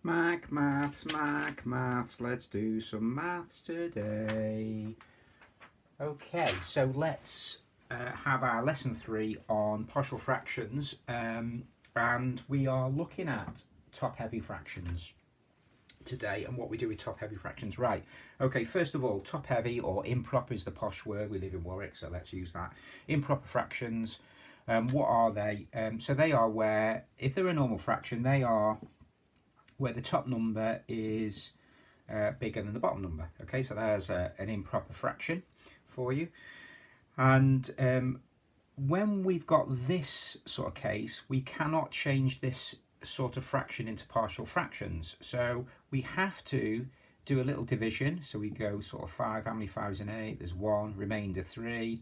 MacMaths, let's do some maths today. Okay, so let's have our lesson 3 on partial fractions, and we are looking at top-heavy fractions today and what we do with top-heavy fractions. Right, okay, first of all, top-heavy or improper is the posh word. We live in Warwick, so let's use that. Improper fractions, what are they? So they are where, if they're a normal fraction, they are where the top number is bigger than the bottom number. Okay, so there's an improper fraction for you. And when we've got this sort of case, we cannot change this sort of fraction into partial fractions. So we have to do a little division. So we go sort of 5, how many 5s in 8? There's 1, remainder 3.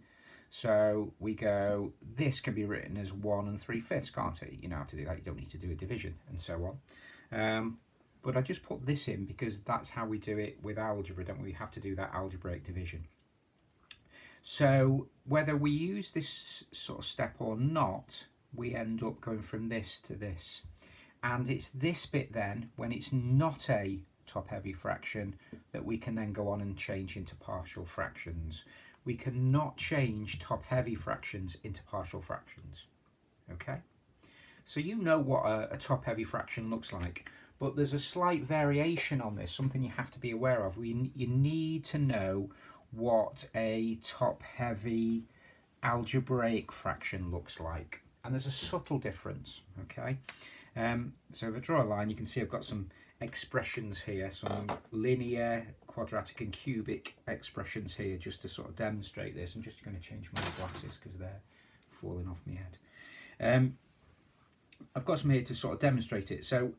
So we go, this can be written as 1 3/5, can't it? You know how to do that, you don't need to do a division and so on. But I just put this in because that's how we do it with algebra, don't we? We have to do that algebraic division. So whether we use this sort of step or not, we end up going from this to this. And it's this bit then, when it's not a top-heavy fraction, that we can then go on and change into partial fractions. We cannot change top-heavy fractions into partial fractions, okay? So you know what a top-heavy fraction looks like, but there's a slight variation on this, something you have to be aware of. You need to know what a top-heavy algebraic fraction looks like, and there's a subtle difference, okay? So if I draw a line, you can see I've got some expressions here, some linear, quadratic and cubic expressions here, just to sort of demonstrate this. I'm just going to change my glasses because they're falling off my head. I've got some here to sort of demonstrate it. So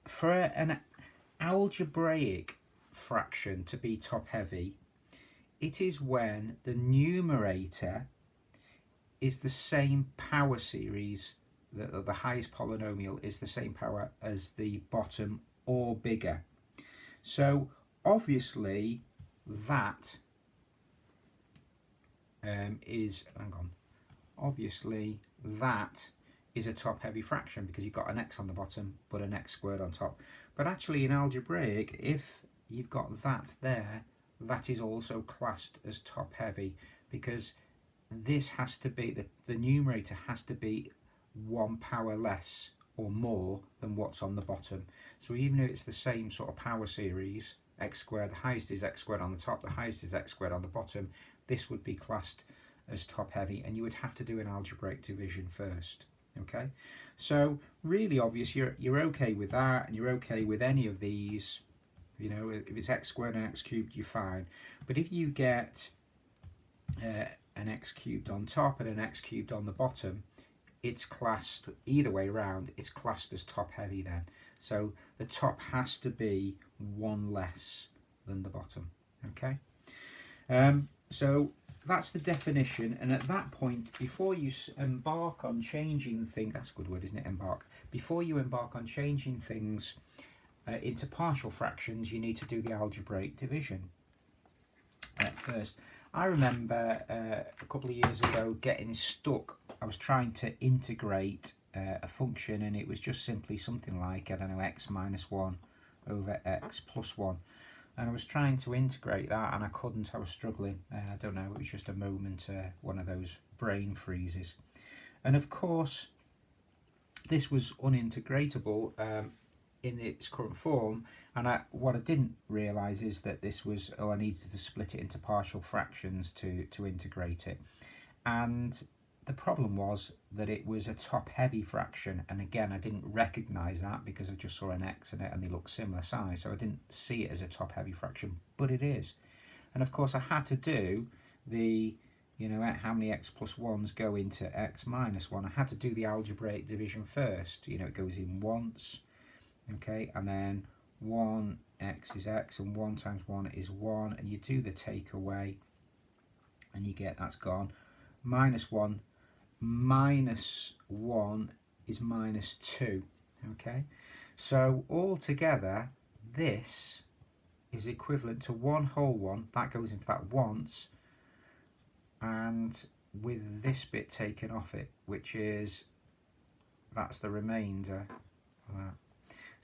for an algebraic fraction to be top heavy, it is when the numerator is the same power series, the highest polynomial is the same power as the bottom or bigger. So obviously that obviously that is a top-heavy fraction because you've got an x on the bottom but an x squared on top. But actually in algebraic, if you've got that there, that is also classed as top-heavy because this has to be, the numerator has to be 1 power less or more than what's on the bottom. So even if it's the same sort of power series, x squared, the highest is x squared on the top, the highest is x squared on the bottom, this would be classed as top-heavy, and you would have to do an algebraic division first. Okay, so really obvious, you're okay with that, and you're okay with any of these. You know, if it's x squared and x cubed, you're fine. But if you get an x cubed on top and an x cubed on the bottom, it's classed, either way around, it's classed as top heavy then. So the top has to be 1 less than the bottom. Okay, so that's the definition, and at that point, before you embark on changing things, that's a good word, isn't it, embark? Before you embark on changing things into partial fractions, you need to do the algebraic division at first. I remember a couple of years ago getting stuck. I was trying to integrate a function, and it was just simply something like, I don't know, x minus 1 over x plus 1. And I was trying to integrate that and I couldn't, I was struggling. I don't know, it was just a moment, one of those brain freezes. And of course, this was unintegratable in its current form. And what I didn't realise is that this was, I needed to split it into partial fractions to integrate it. And the problem was that it was a top-heavy fraction, and again I didn't recognise that because I just saw an x in it and they look similar size, so I didn't see it as a top-heavy fraction, but it is. And of course I had to do the, you know, how many x plus 1s go into x minus 1. I had to do the algebraic division first. You know, it goes in once, okay, and then 1x is x and 1 times 1 is 1, and you do the take away and you get, that's gone, minus 1 minus 1 is minus 2. Okay, so altogether this is equivalent to 1 whole 1, that goes into that once, and with this bit taken off it, which is, that's the remainder of that.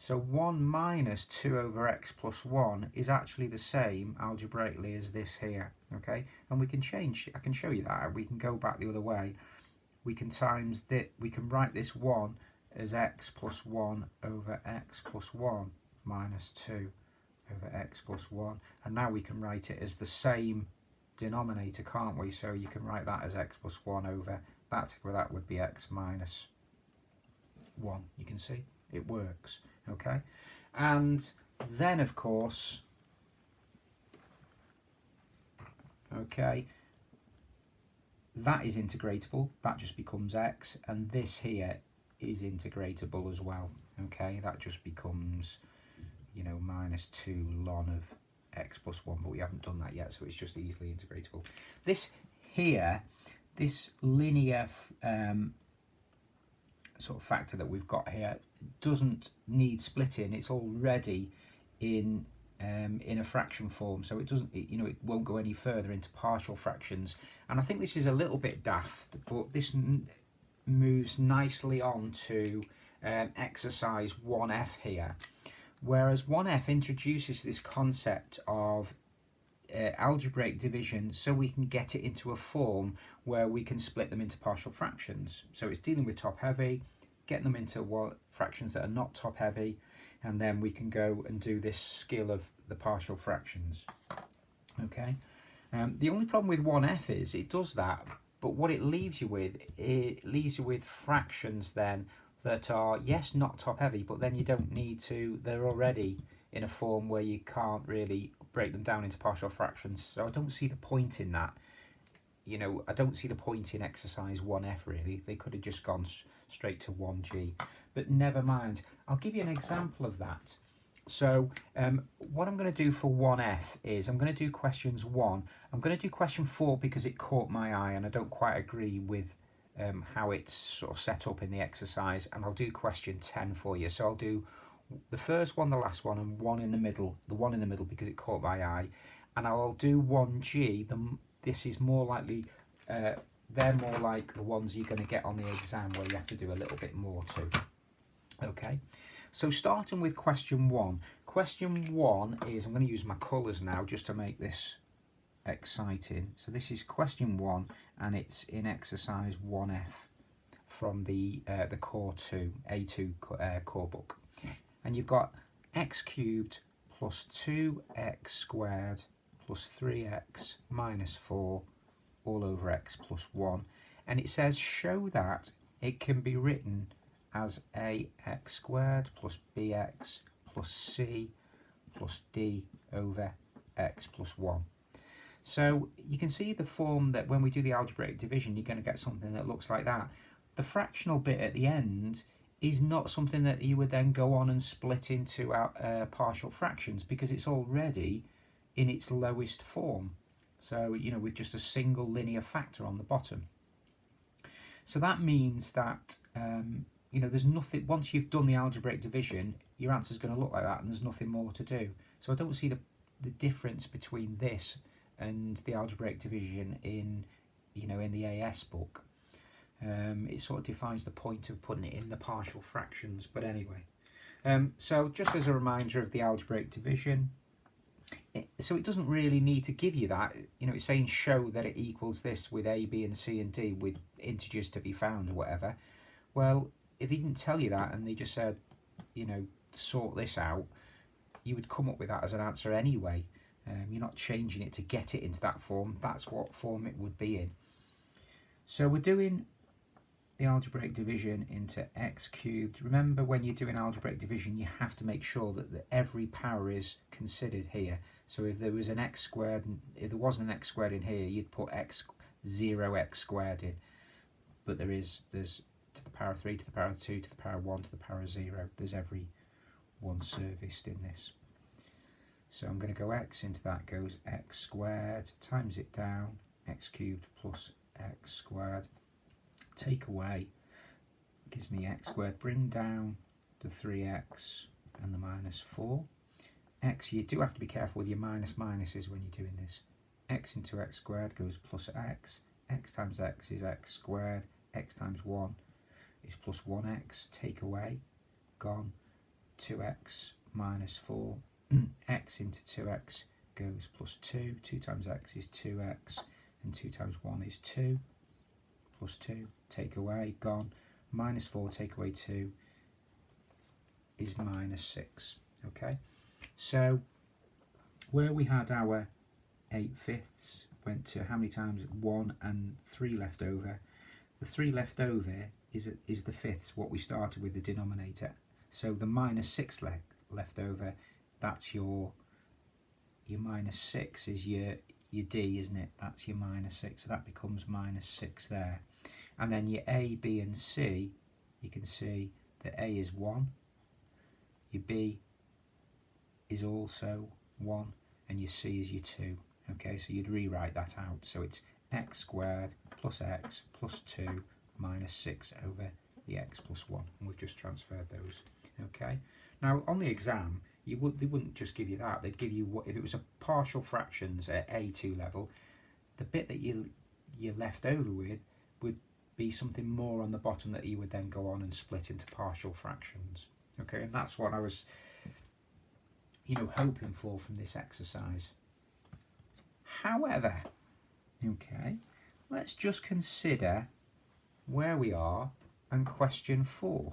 So 1 minus 2 over x plus 1 is actually the same algebraically as this here, okay? And we can change, I can show you that, we can go back the other way. We can we can write this 1 as x plus 1 over x plus 1 minus 2 over x plus 1. And now we can write it as the same denominator, can't we? So you can write that as x plus 1 over that, well, that would be x minus 1. You can see it works, okay? And then of course, okay, that is integratable, that just becomes x, and this here is integratable as well, okay? That just becomes, you know, minus 2 ln of x plus 1, but we haven't done that yet, so it's just easily integratable. This here, this linear sort of factor that we've got here doesn't need splitting. It's already in a fraction form, so it doesn't, you know, it won't go any further into partial fractions. And I think this is a little bit daft, but this moves nicely on to exercise 1F here, whereas 1F introduces this concept of algebraic division, so we can get it into a form where we can split them into partial fractions. So it's dealing with top heavy, getting them into fractions that are not top heavy, and then we can go and do this skill of the partial fractions. Okay. The only problem with 1F is it does that, but what it leaves you with fractions then that are, yes, not top heavy, but then you don't need to, they're already in a form where you can't really break them down into partial fractions. So I don't see the point in that. You know, I don't see the point in exercise 1F really. They could have just gone straight to 1G, but never mind. I'll give you an example of that. So what I'm going to do for 1F is I'm going to do questions 1. I'm going to do question 4 because it caught my eye and I don't quite agree with how it's sort of set up in the exercise, and I'll do question 10 for you. So I'll do the first one, the last one, and one in the middle, the one in the middle because it caught my eye, and I'll do 1G. This is more likely, they're more like the ones you're going to get on the exam where you have to do a little bit more to. Okay, so starting with question 1. Question 1 is, I'm going to use my colours now just to make this exciting. So this is question 1 and it's in exercise 1F from the core 2, A2 core book. And you've got x cubed plus 2x squared plus 3x minus 4 all over x plus 1. And it says show that it can be written as ax squared plus bx plus c plus d over x plus 1. So you can see the form that when we do the algebraic division, you're going to get something that looks like that. The fractional bit at the end is not something that you would then go on and split into partial fractions because it's already in its lowest form. So, you know, with just a single linear factor on the bottom. So that means that, you know, there's nothing, once you've done the algebraic division, your answer is going to look like that and there's nothing more to do. So I don't see the difference between this and the algebraic division in, you know, in the AS book. It sort of defines the point of putting it in the partial fractions, but anyway. So just as a reminder of the algebraic division, so it doesn't really need to give you that, you know, it's saying show that it equals this with A, B and C and D with integers to be found or whatever. Well, if they didn't tell you that and they just said, you know, sort this out, you would come up with that as an answer anyway. You're not changing it to get it into that form, that's what form it would be in. So we're doing the algebraic division into x cubed. Remember, when you're doing algebraic division, you have to make sure that every power is considered here. So if there was an x squared, if there wasn't an x squared in here, you'd put 0x squared in. But there's to the power of 3, to the power of 2, to the power of 1, to the power of 0. There's every one serviced in this. So I'm going to go x into that goes x squared, times it down, x cubed plus x squared. Take away gives me x squared, bring down the 3x and the minus 4. X, you do have to be careful with your minuses when you're doing this. X into x squared goes plus x, x times x is x squared, x times 1 is plus 1x, take away, gone. 2x minus 4, x into 2x goes plus 2, 2 times x is 2x, and 2 times 1 is 2, plus 2, take away, gone, minus 4 take away 2 is minus 6, okay? So where we had our 8/5 went to how many times? 1 and 3 left over. The 3 left over is the fifths, what we started with, the denominator. So the minus 6 left over, that's your minus 6 is your D, isn't it? That's your minus 6, so that becomes minus 6 there. And then your A, B and C, you can see that A is 1, your B is also 1, and your C is your 2. Okay, so you'd rewrite that out. So it's x squared plus x plus 2 minus 6 over the x plus 1. And we've just transferred those. Okay, now on the exam, they wouldn't just give you that. They'd give you, what if it was a partial fractions at A2 level, the bit that you're left over with would be something more on the bottom that you would then go on and split into partial fractions. Okay, and that's what I was, hoping for from this exercise. However, okay, let's just consider where we are and question 4.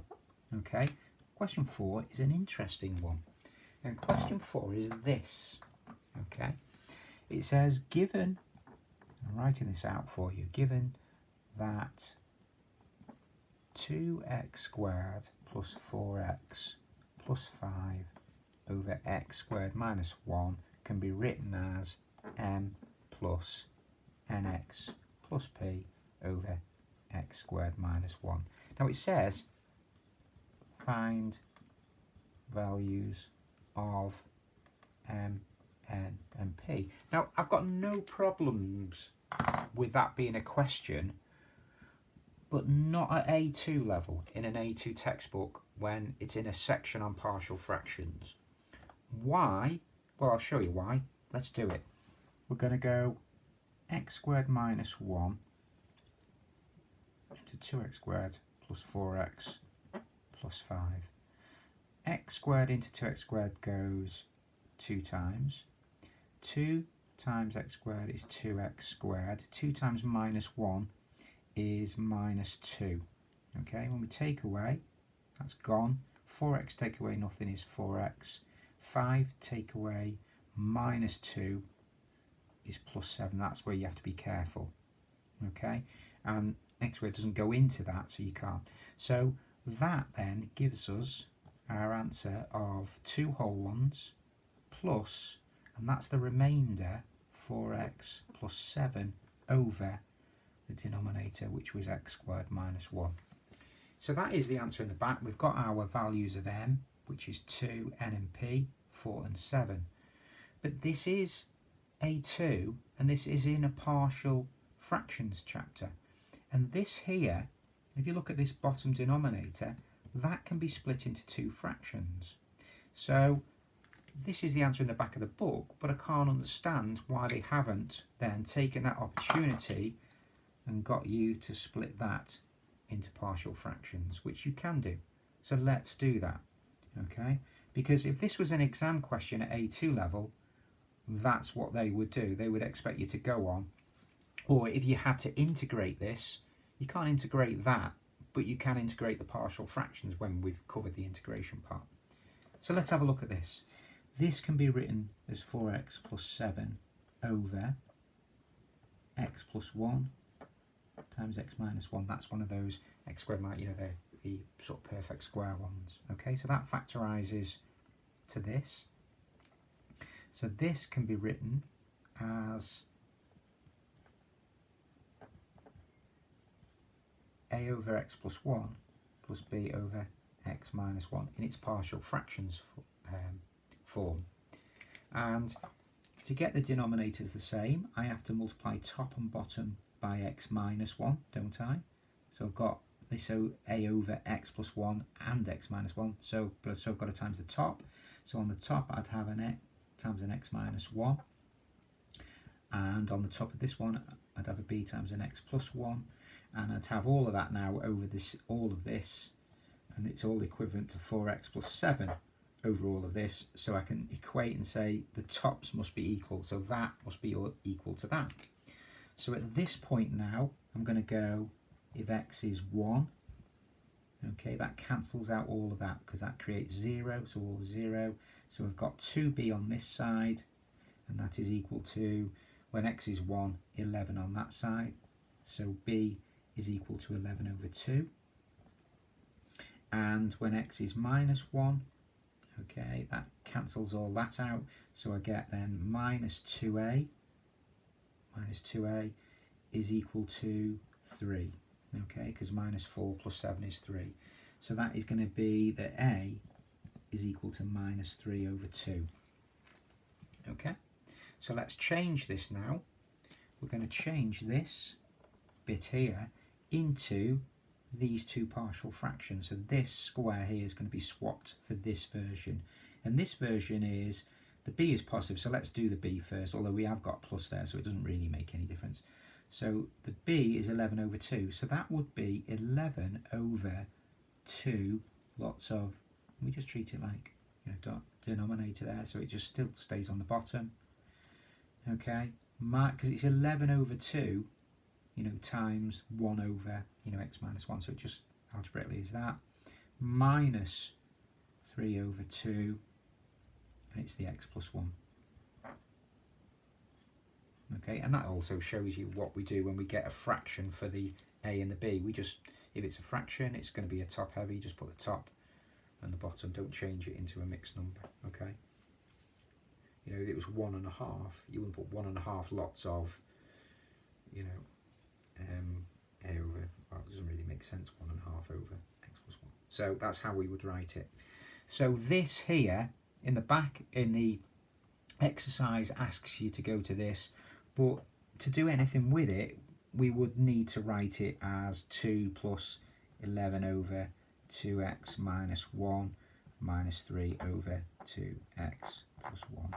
Okay, question 4 is an interesting one. And question 4 is this. Okay, it says, given, I'm writing this out for you, given that 2x squared plus 4x plus 5 over x squared minus 1 can be written as m plus nx plus p over x squared minus 1. Now it says find values of m, n and p. Now I've got no problems with that being a question, but not at A2 level in an A2 textbook when it's in a section on partial fractions. Why? Well, I'll show you why. Let's do it. We're going to go x squared minus 1 into 2x squared plus 4x plus 5. X squared into 2x squared goes 2 times. 2 times x squared is 2x squared. 2 times minus 1 is minus 2. Okay, when we take away, that's gone. 4x take away nothing is 4x. 5 take away minus 2 is plus 7. That's where you have to be careful. Okay, and x squared doesn't go into that, so you can't. So that then gives us our answer of 2 whole ones plus, and that's the remainder, 4x plus 7 over the denominator, which was x squared minus 1. So that is the answer in the back. We've got our values of m, which is 2, n and p, 4 and 7. But this is A2, and this is in a partial fractions chapter. And this here, if you look at this bottom denominator, that can be split into 2 fractions. So this is the answer in the back of the book, but I can't understand why they haven't then taken that opportunity and got you to split that into partial fractions, which you can do. So let's do that, okay? Because if this was an exam question at A2 level, that's what they would do. They would expect you to go on. Or if you had to integrate this, you can't integrate that, but you can integrate the partial fractions when we've covered the integration part. So let's have a look at this. This can be written as 4x plus 7 over x plus 1 times x minus 1. That's one of those x squared, the sort of perfect square ones. Okay, so that factorizes to this. So this can be written as a over x plus 1 plus b over x minus 1 in its partial fractions form. And to get the denominators the same, I have to multiply top and bottom by x minus 1, don't I? So I've got this, so a over x plus 1 and x minus 1, so I've got to times the top. So on the top I'd have an x times an x minus 1, and on the top of this one I'd have a b times an x plus 1, and I'd have all of that now over this, all of this, and it's all equivalent to 4x plus 7 over all of this, so I can equate and say the tops must be equal, so that must be equal to that. So at this point now, I'm going to go, if x is 1, okay, that cancels out all of that because that creates 0, so all 0. So we've got 2b on this side, and that is equal to, when x is 1, 11 on that side. So b is equal to 11 over 2. And when x is minus 1, okay, that cancels all that out. So I get then minus 2a is equal to 3, okay, because minus 4 plus 7 is 3. So that is going to be that a is equal to minus 3 over 2. Okay, so let's change this now. We're going to change this bit here into these two partial fractions. So this square here is going to be swapped for this version. And this version is, the b is positive, so let's do the b first, although we have got plus there, so it doesn't really make any difference. So the b is 11 over 2, so that would be 11 over 2 lots of, we just treat it like, you know, denominator there, so it just still stays on the bottom. Okay, because it's 11 over 2, you know, times 1 over, you know, x minus 1, so it just algebraically is that, minus 3 over 2, and it's the x plus 1. Okay, and that also shows you what we do when we get a fraction for the a and the b. We just, if it's a fraction, it's going to be a top heavy, just put the top and the bottom, don't change it into a mixed number. Okay, you know, if it was 1.5, you wouldn't put 1.5 lots of, you know, a over, well, it doesn't really make sense, 1.5 over x plus 1. So that's how we would write it. So this here in the back in the exercise asks you to go to this, but to do anything with it we would need to write it as 2 plus 11 over 2x minus 1 minus 3 over 2x plus 1,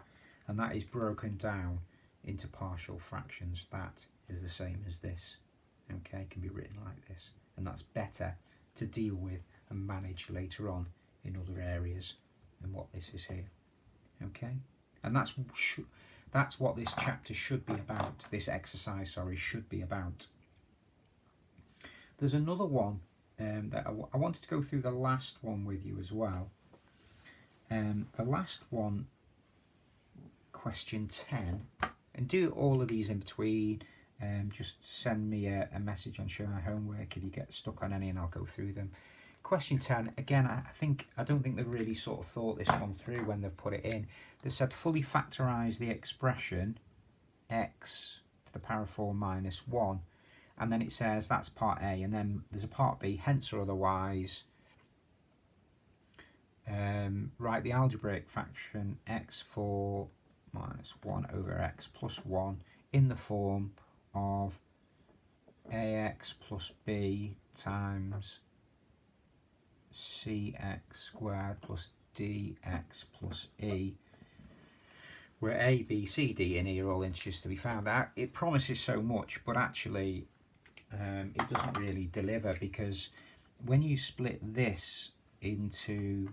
and that is broken down into partial fractions. That is the same as this, okay, can be written like this, and that's better to deal with and manage later on in other areas than what this is here. Okay, and that's what this chapter should be about, this exercise, sorry, should be about. There's another one that I wanted to go through the last one with you as well. The last one, question 10, and do all of these in between. Just send me a message on Show My Homework if you get stuck on any, and I'll go through them. Question 10, again, I don't think they've really sort of thought this one through when they've put it in. They've said fully factorise the expression x to the power of 4 minus 1, and then it says that's part A, and then there's a part B, hence or otherwise. Write the algebraic fraction x4 minus 1 over x plus 1 in the form of ax plus b times cx squared plus dx plus e, where a, b, c, d and e are all integers to be found out. It promises so much, but actually it doesn't really deliver, because when you split this into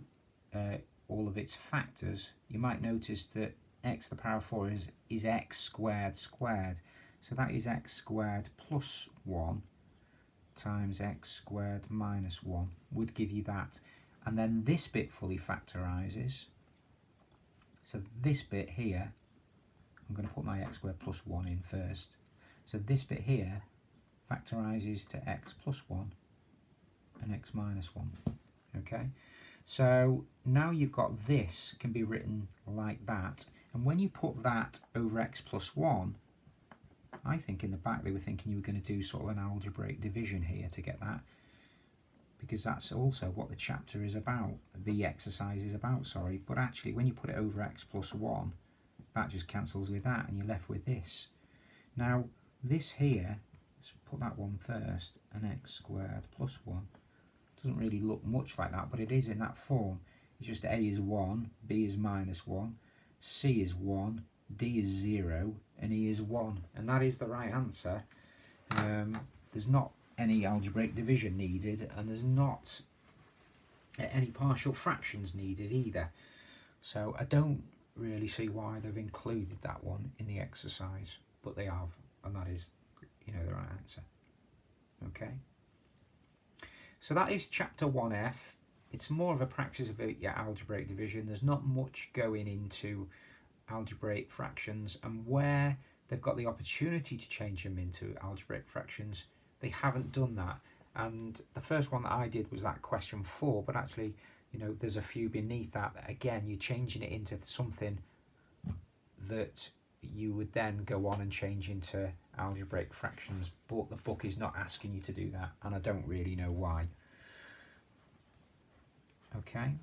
all of its factors, you might notice that x to the power of 4 is x squared squared, so that is x squared plus 1 times x squared minus 1 would give you that, and then this bit fully factorises, so this bit here, I'm going to put my x squared plus 1 in first, so this bit here factorises to x plus 1 and x minus 1. Okay, so now you've got this can be written like that, and when you put that over x plus 1, I think in the back they were thinking you were going to do sort of an algebraic division here to get that, because that's also what the chapter is about, the exercise is about, sorry, but actually when you put it over x plus 1, that just cancels with that and you're left with this. Now this here, let's put that one first, an x squared plus 1, doesn't really look much like that, but it is in that form. It's just a is 1, b is minus 1, c is 1, d is 0, and e is 1, and that is the right answer. There's not any algebraic division needed, and there's not any partial fractions needed either. So I don't really see why they've included that one in the exercise, but they have, and that is, the right answer. Okay. So that is chapter 1F. It's more of a practice of algebraic division. There's not much going into algebraic fractions, and where they've got the opportunity to change them into algebraic fractions, they haven't done that. And the first one that I did was that question 4, but actually, there's a few beneath that. Again, you're changing it into something that you would then go on and change into algebraic fractions, but the book is not asking you to do that, and I don't really know why. Okay,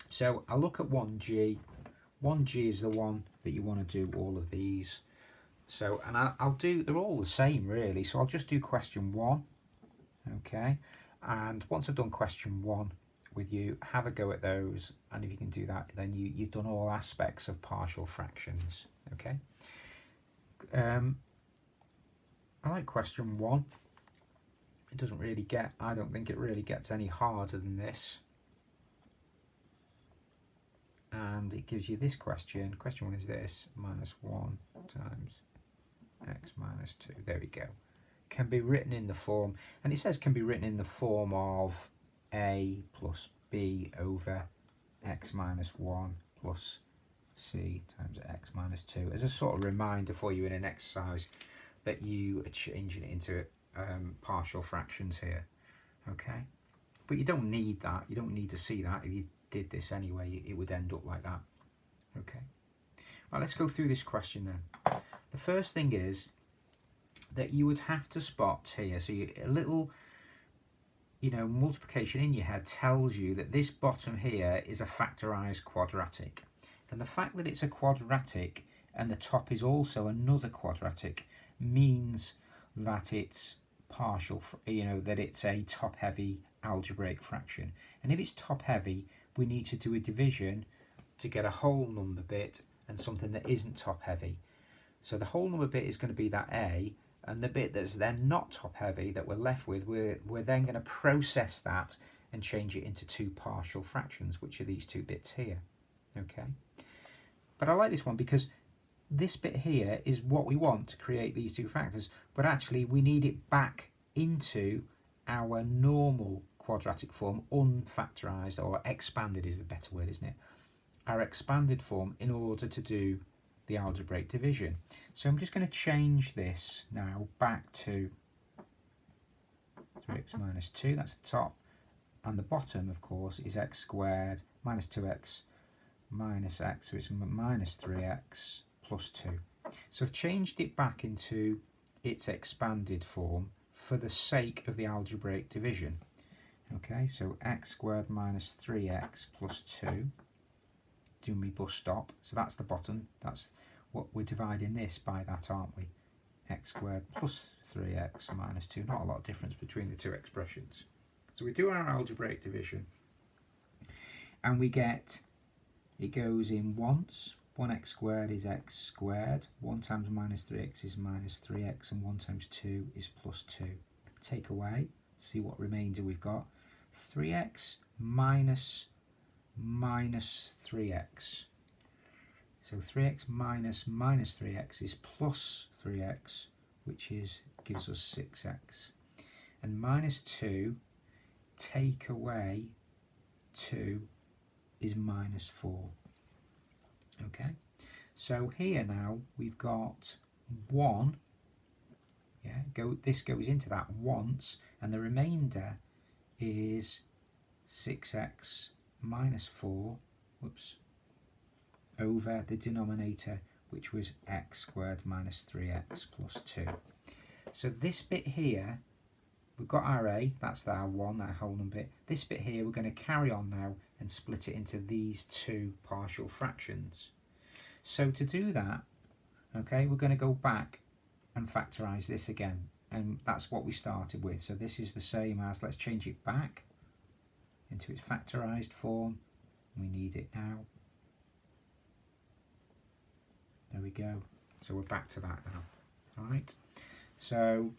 so I'll look at 1G. 1G is the one that you want to do all of these. So, and I'll do, they're all the same really, so I'll just do question 1. Okay, and once I've done question 1 with you, have a go at those, and if you can do that, then you've done all aspects of partial fractions. Okay, I like question 1. It doesn't really get, I don't think it really gets any harder than this. And it gives you this question. Question 1 is this, -1 times x minus 2. There we go. Can be written in the form, and it says can be written in the form of a plus b over x minus 1 plus c times x minus 2, as a sort of reminder for you in an exercise that you are changing it into partial fractions here. Okay, but you don't need that. You don't need to see that. If you did this anyway, it would end up like that. Okay, well, let's go through this question then. The first thing is that you would have to spot here, so a little multiplication in your head tells you that this bottom here is a factorized quadratic, and the fact that it's a quadratic and the top is also another quadratic means that it's partial, that it's a top heavy algebraic fraction. And if it's top heavy, we need to do a division to get a whole number bit and something that isn't top heavy. So the whole number bit is going to be that a, and the bit that's then not top heavy that we're left with, we're then going to process that and change it into 2 partial fractions, which are these 2 bits here. Okay, but I like this one because this bit here is what we want to create these 2 factors, but actually we need it back into our normal quadratic form, unfactorized, or expanded is the better word, isn't it? Our expanded form, in order to do the algebraic division. So I'm just going to change this now back to 3x minus 2, that's the top, and the bottom of course is x squared minus 2x minus x, so it's minus 3x plus 2. So I've changed it back into its expanded form for the sake of the algebraic division. Okay, so x squared minus 3x plus 2. Do me bus stop. So that's the bottom. That's what we're dividing this by, that, aren't we? X squared plus 3x minus 2. Not a lot of difference between the 2 expressions. So we do our algebraic division, and we get, it goes in once. 1x squared is x squared. 1 times minus 3x is minus 3x, and 1 times 2 is plus 2. Take away, see what remainder we've got. 3x minus 3x. So 3x minus 3x is plus 3x, which gives us 6x. And minus 2, take away 2 is minus 4. Okay, so here now we've got 1. This goes into that once, and the remainder is 6x minus 4, over the denominator, which was x squared minus 3x plus 2. So this bit here, we've got our a, that's our 1, that whole number bit. This bit here, we're going to carry on now and split it into these 2 partial fractions. So to do that, okay, we're going to go back and factorise this again, and that's what we started with. So this is the same as, let's change it back into its factorised form. We need it now. There we go. So we're back to that now. All right. So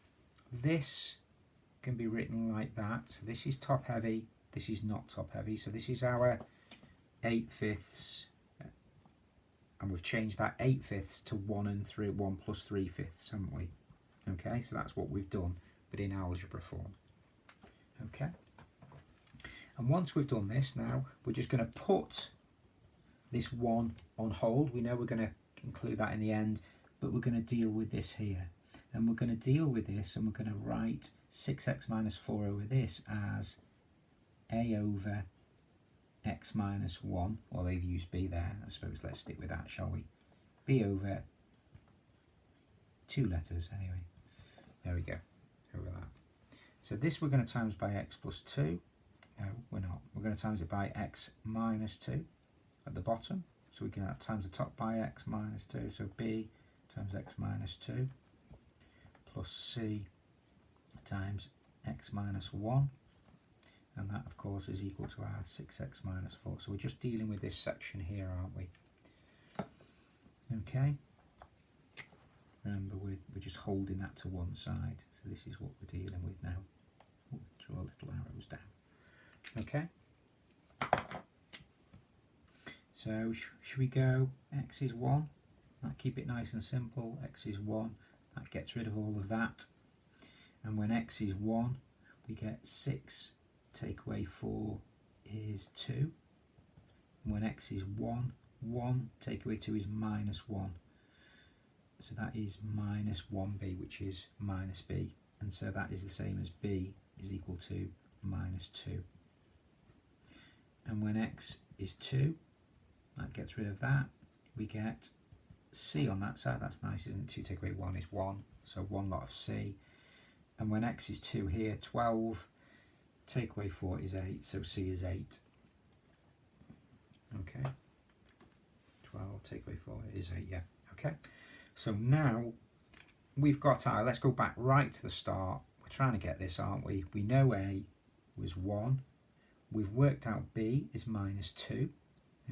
this can be written like that. So this is top heavy. This is not top heavy. So this is our 8/5, and we've changed that 8/5 to 1 plus 3/5, haven't we? Okay, so that's what we've done, but in algebra form. Okay, and once we've done this, now we're just going to put this 1 on hold. We know we're going to include that in the end, but we're going to deal with this here, and we're going to deal with this, and we're going to write 6x minus 4 over this as a over x minus 1, or they've used b there, I suppose let's stick with that, shall we? B over 2 letters anyway. There we go, over that. So this we're going to times by x plus 2. No, we're not. We're going to times it by x minus 2 at the bottom. So we can times the top by x minus 2. So b times x minus 2 plus c times x minus 1. And that, of course, is equal to our 6x minus 4. So we're just dealing with this section here, aren't we? Okay. Remember, we're just holding that to one side. So this is what we're dealing with now. Ooh, draw little arrows down. Okay. So should we go x is 1? That keep it nice and simple. X is 1. That gets rid of all of that. And when x is 1, we get 6. Take away 4 is 2. And when x is 1, 1 take away 2 is minus 1. So that is minus 1b, which is minus b. And so that is the same as b is equal to minus 2. And when x is 2, that gets rid of that. We get c on that side. That's nice, isn't it? 2 take away 1 is 1. So 1 lot of c. And when x is 2 here, 12. Take away 4 is 8, so c is 8. Okay. 12 take away 4 is 8, yeah. Okay. So now we've got our, let's go back right to the start. We're trying to get this, aren't we? We know a was 1. We've worked out b is minus 2.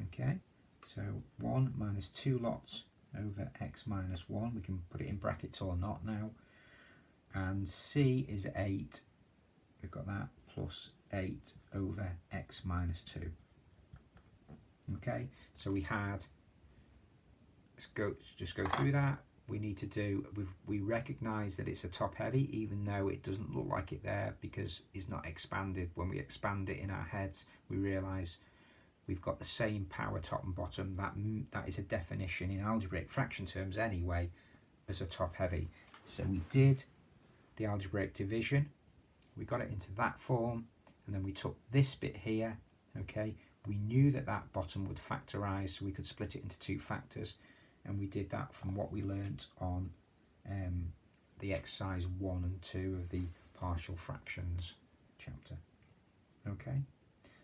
Okay. So 1 minus 2 lots over x minus 1. We can put it in brackets or not now. And c is 8. We've got that. Plus 8 over x minus 2. Okay, so we had, let's just go through that. We need to do, we recognise that it's a top heavy, even though it doesn't look like it there because it's not expanded. When we expand it in our heads, we realise we've got the same power top and bottom. That is a definition in algebraic fraction terms anyway as a top heavy. So we did the algebraic division. We got it into that form, and then we took this bit here. Okay, we knew that that bottom would factorise, so we could split it into 2 factors, and we did that from what we learnt on the exercise 1 and 2 of the partial fractions chapter. Okay,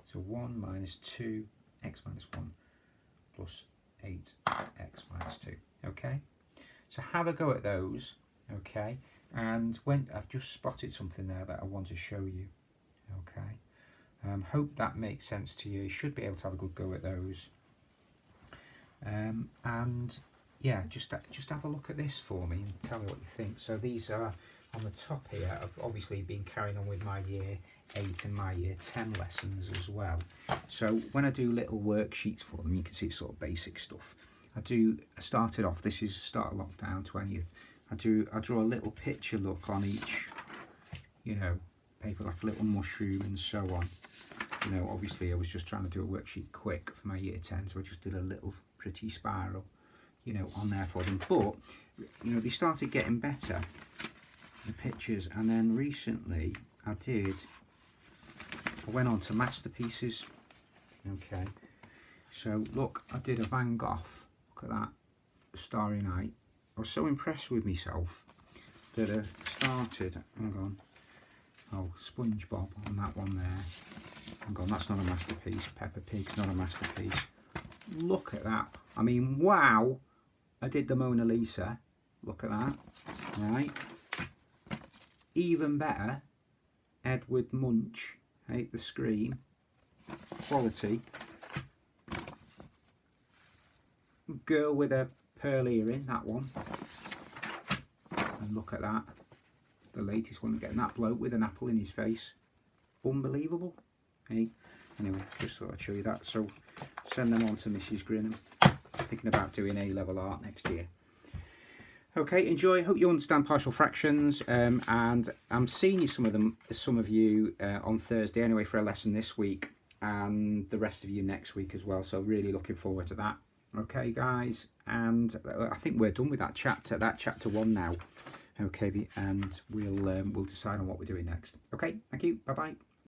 so 1 minus 2 x minus 1 plus 8 x minus 2. Okay, so have a go at those. Okay. And when I've just spotted something there that I want to show you. Okay, hope that makes sense to you. You should be able to have a good go at those. And yeah, just have a look at this for me and tell me what you think. So these are on the top here. I've obviously been carrying on with my year 8 and my year 10 lessons as well. So when I do little worksheets for them, you can see it's sort of basic stuff. I started off, this is start of lockdown 20th. I draw a little picture look on each, you know, paper, like a little mushroom and so on. You know, obviously I was just trying to do a worksheet quick for my year 10, so I just did a little pretty spiral, you know, on there for them. But, you know, they started getting better, the pictures, and then recently I went on to masterpieces. Okay, so look, I did a Van Gogh, look at that, Starry Night. I was so impressed with myself that I started, hang on, oh, SpongeBob on that one there. Hang on, that's not a masterpiece. Peppa Pig's not a masterpiece. Look at that. I mean, wow. I did the Mona Lisa. Look at that. Right. Even better, Edward Munch. Hey, the Scream. Quality. Girl with a pearl earring, that one. And look at that. The latest one, getting that bloke with an apple in his face. Unbelievable. Hey, anyway, just thought I'd show you that. So send them on to Mrs. Grinham. Thinking about doing A-level art next year. Okay, enjoy. Hope you understand partial fractions, and I'm seeing you some of you on Thursday anyway for a lesson this week, and the rest of you next week as well. So really looking forward to that. Okay, guys, and I think we're done with that chapter 1 now. Okay, and we'll decide on what we're doing next. Okay, thank you. Bye bye.